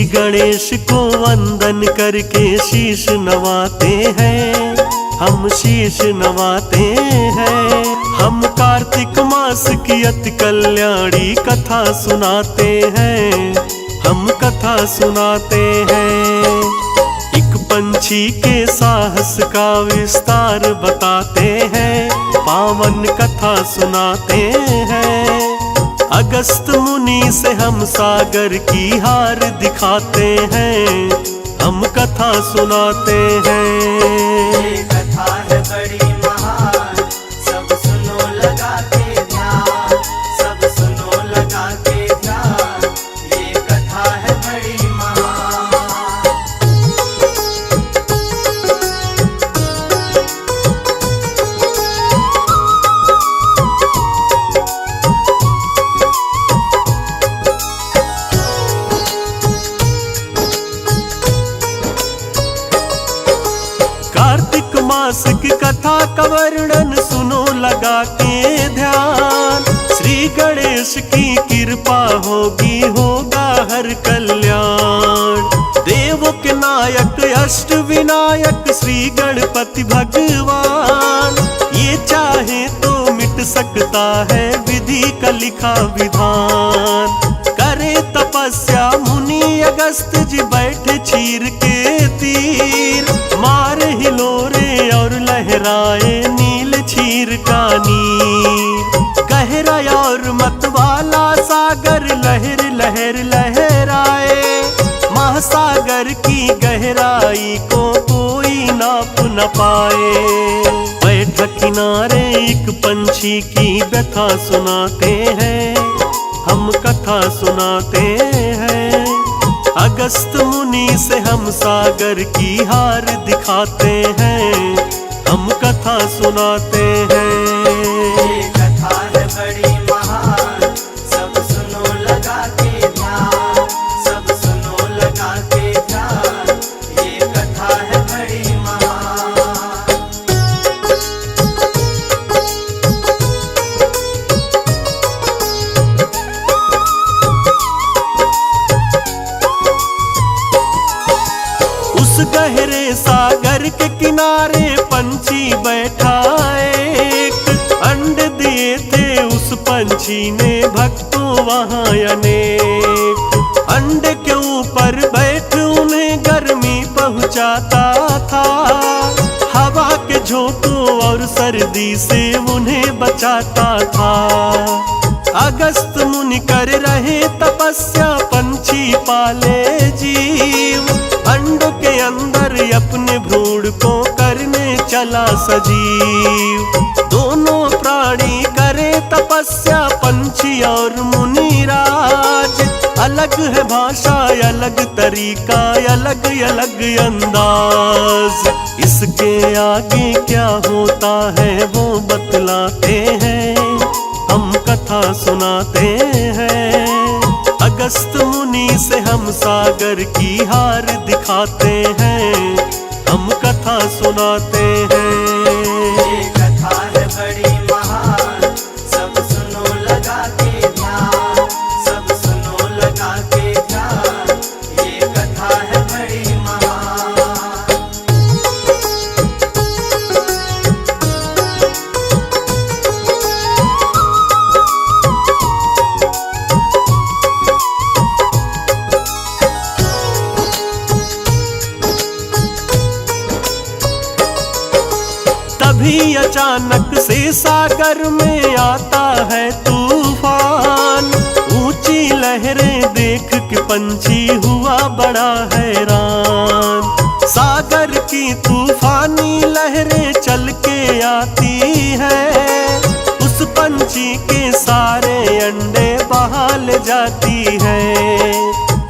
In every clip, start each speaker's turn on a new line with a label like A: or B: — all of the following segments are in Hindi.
A: गणेश को वंदन करके शीश नवाते हैं, हम शीश नवाते हैं। हम कार्तिक मास की अति कल्याणी कथा सुनाते हैं, हम कथा सुनाते हैं। एक पंछी के साहस का विस्तार बताते हैं, पावन कथा सुनाते हैं। अगस्त मुनि से हम सागर की हार दिखाते हैं, हम कथा सुनाते हैं।
B: ये कथा है बड़ी महान, सब सुनो लगा के ध्यान, सब सुनो लगा के ध्यान। ये कथा है बड़ी महान।
A: कार्तिक मास की कथा का वर्णन सुनो लगा के ध्यान। श्री गणेश की कृपा होगी, होगा हर कल्याण। देवों के नायक अष्ट विनायक श्री गणपति भगवान, ये चाहे तो मिट सकता है विधि का लिखा विधान। करे तपस्या मुनि अगस्त जी बैठे चीर के तीर, मारे हिलोरे और लहराए नील चीर का नीर। गहरा और मतवाला सागर लहर लहर लहराए, महासागर की गहराई को कोई नाप न पाए। बैठा किनारे एक पंछी की व्यथा सुनाते हैं, हम कथा सुनाते हैं। अगस्त मुनि से हम सागर की हार दिखाते हैं, हम कथा सुनाते हैं।
B: ये कथा है बड़ी महान, सब सुनो लगा के ध्यान, सब सुनो लगा के ध्यान। ये कथा है बड़ी महान।
A: उस गहरे सागर के किनारे पंछी बैठा एक, अंडे दिए थे उस पंछी ने भक्तों वहां अनेक। अंडे के ऊपर बैठ उन्हें गर्मी पहुंचाता था, हवा के झोंकों और सर्दी से उन्हें बचाता था। अगस्त मुनि कर रहे तपस्या, पंछी पाले जीव। अंडों के अंदर अपने भ्रूण को करने चला सजीव। दोनों प्राणी करे तपस्या, पंछी और मुनिराज। अलग है भाषा, अलग तरीका, अलग अलग अंदाज। इसके आगे क्या होता है वो बतलाते हैं, हम कथा सुनाते हैं। अगस्त मुनि से हम सागर की हार दिखाते हैं, हम कथा सुनाते हैं।
B: ये कथा है बड़ी महान, सब सुनो लगा के ध्यान, सब सुनो लगा के ध्यान। ये कथा है बड़ी महान।
A: तभी अचानक से सागर में आता है तूफान। ऊंची लहरें देख के पंछी हुआ बड़ा हैरान। सागर की तूफानी लहरें चल के आती है, उस पंछी के सारे अंडे बहा ले जाती है।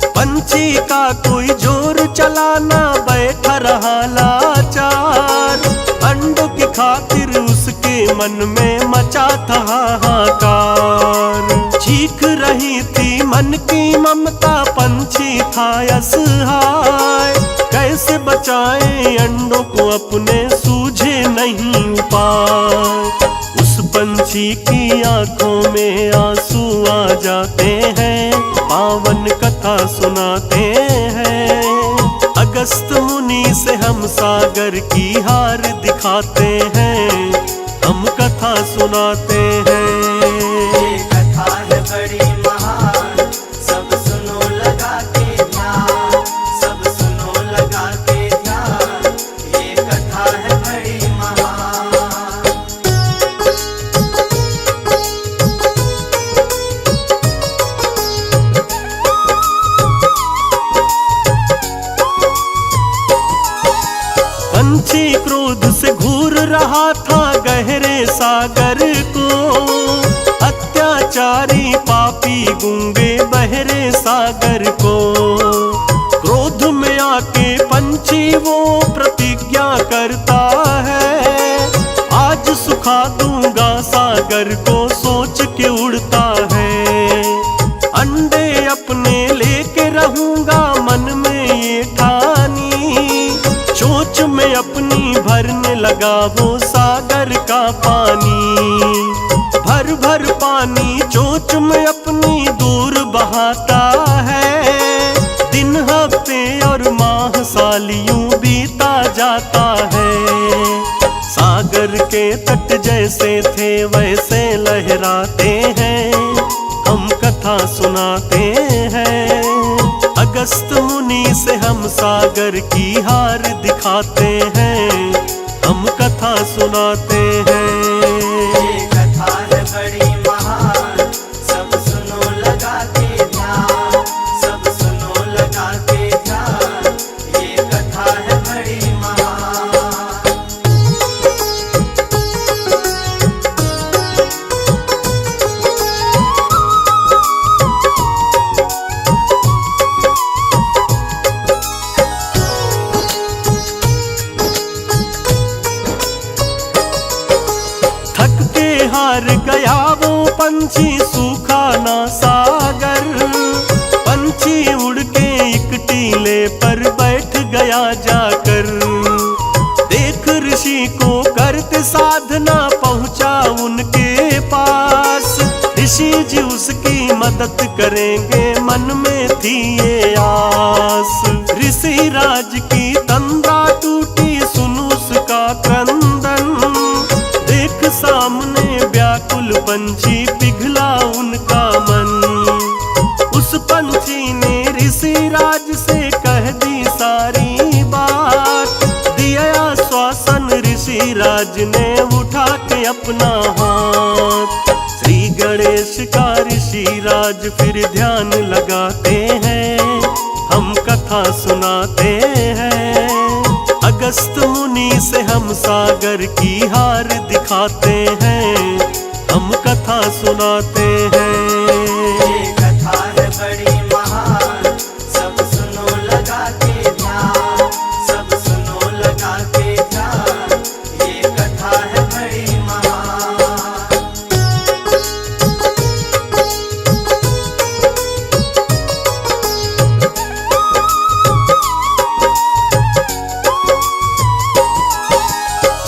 A: पंछी का कोई जोर चलाना बैठा रहा लाचार। अंडों की खातिर उसके मन में मचा था हाहाकार। चीख रही थी मन की ममता, पंछी था असहाय। कैसे बचाए अंडों को अपने, सूझे नहीं उपाय। उस पंछी की आंखों में आंसू आ जाते हैं, पावन कथा सुनाते अगस्त मुनि से हम सागर की हार दिखाते हैं, हम कथा सुनाते हैं।
B: ये कथा है बड़ी महान, सब सुनो लगा के ध्यान, सब सुनो लगा के ध्यान, ये कथा है बड़ी महान।
A: पंछी क्रोध से घूर रहा था गहरे सागर को, अत्याचारी पापी गूंगे बहरे सागर को। क्रोध में आके पंछी वो प्रतिज्ञा करता है, आज सुखा दूंगा सागर को सोच के उड़ता है। अंडे अपने लेके रहूंगा मन में ये ठानी, चोंच में अपनी भरने लगा वो सागर का पानी। भर भर पानी चोंच में अपनी दूर बहाता है, दिन हफ्ते और माह साल यूं बीता जाता है। सागर के तट जैसे थे वैसे लहराते हैं, हम कथा सुनाते हैं। अगस्त मुनि से हम सागर की हार दिखाते हैं, हम कथा सुनाते हैं।
B: ये कथा है बड़ी महान, सब सुनो लगा के ध्यान, सब सुनो लगा के ध्यान, ये कथा है बड़ी महान।
A: थक के हार गया वो पंछी सूखा ना सागर, पंछी उड़ के एक टीले पर बैठ गया जाकर। देख ऋषि को करते साधना पहुंचा उनके पास, ऋषि जी उसकी मदद करेंगे मन में थी ये आस। ऋषि राज की तंद्रा टूटी सुन उसका क्रंदन, देख सामने व्याकुल पंछी पिघला उनका मन। उस पंछी ने ऋषि राज से कह दी सारी बात, दिया आश्वासन ऋषि राज ने उठा के अपना हाथ। श्री गणेश का ऋषि राज फिर ध्यान लगाते हैं, हम कथा सुनाते हैं। अगस्त मुनि से हम सागर की हार दिखाते हैं, हम कथा सुनाते हैं।
B: ये कथा है बड़ी महान, सब सुनो लगा के ध्यान, सब सुनो लगा के ध्यान, ये कथा है बड़ी महान।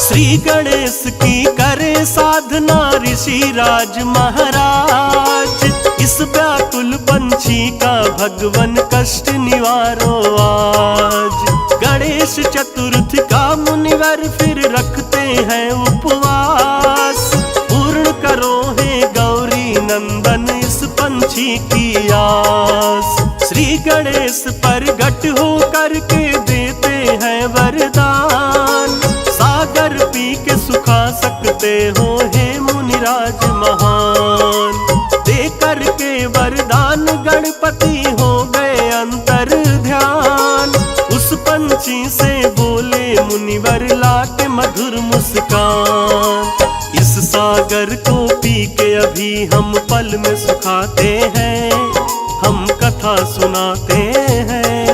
A: श्री गणेश की करे साधना ऋषि राज महाराज, इस व्याकुल पंछी का भगवन कष्ट निवारो आज। गणेश चतुर्थी का मुनिवर फिर रखते हैं उपवास, पूर्ण करो हे गौरी नंदन इस पंछी की आस। श्री गणेश प्रगट हो करके देते हैं वरदान, सागर पी के सुखा सकते हो हे मुनिराज महान। दे करके वरदान गणपति हो गए अंतर ध्यान, उस पंछी से बोले मुनिवर लाके मधुर मुस्कान। इस सागर को पी के अभी हम पल में सुखाते हैं, हम कथा सुनाते हैं।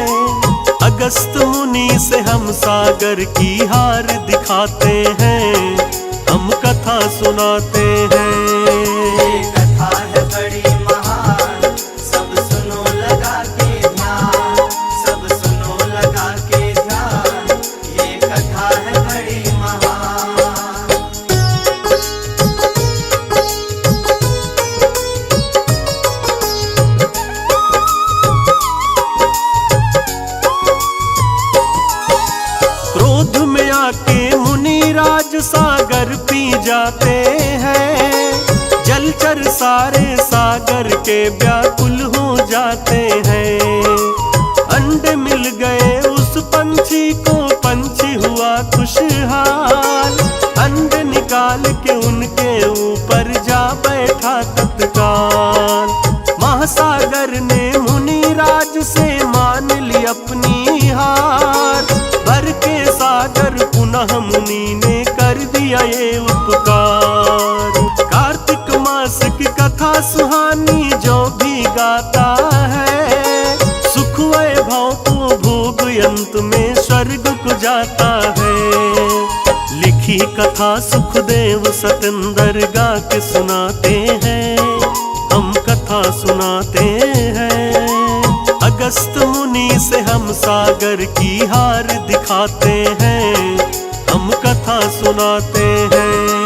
A: अगस्त मुनि से हम सागर की हार दिखाते हैं, हम कथा सुनाते हैं।
B: ये कथा है बड़ी महान, सब सुनो लगा के ध्यान, सब सुनो लगा के ध्यान, ये कथा है बड़ी महान।
A: आके मुनिराज सागर पी जाते हैं। जलचर सारे सागर के व्याकुल हो जाते हैं। अंडे मिल गए उस पंछी को, पंछी हुआ खुशहाल। अंडे निकाल के उनके ऊपर जा बैठा तत्काल। महासागर ने मुनिराज से मान ली अपनी हार। भर के सागर पुनः मुनि ने कर दिया ये उपकार। कार्तिक मास की कथा सुहानी जो भी गाता है, सुख वैभव को भोग अंत में स्वर्ग को जाता है। लिखी कथा सुखदेव सतेंद्र गा के सुनाते हैं, हम कथा सुनाते हैं। अगस्त मुनि से हम सागर की हार दिखाते हैं, हम कथा सुनाते हैं।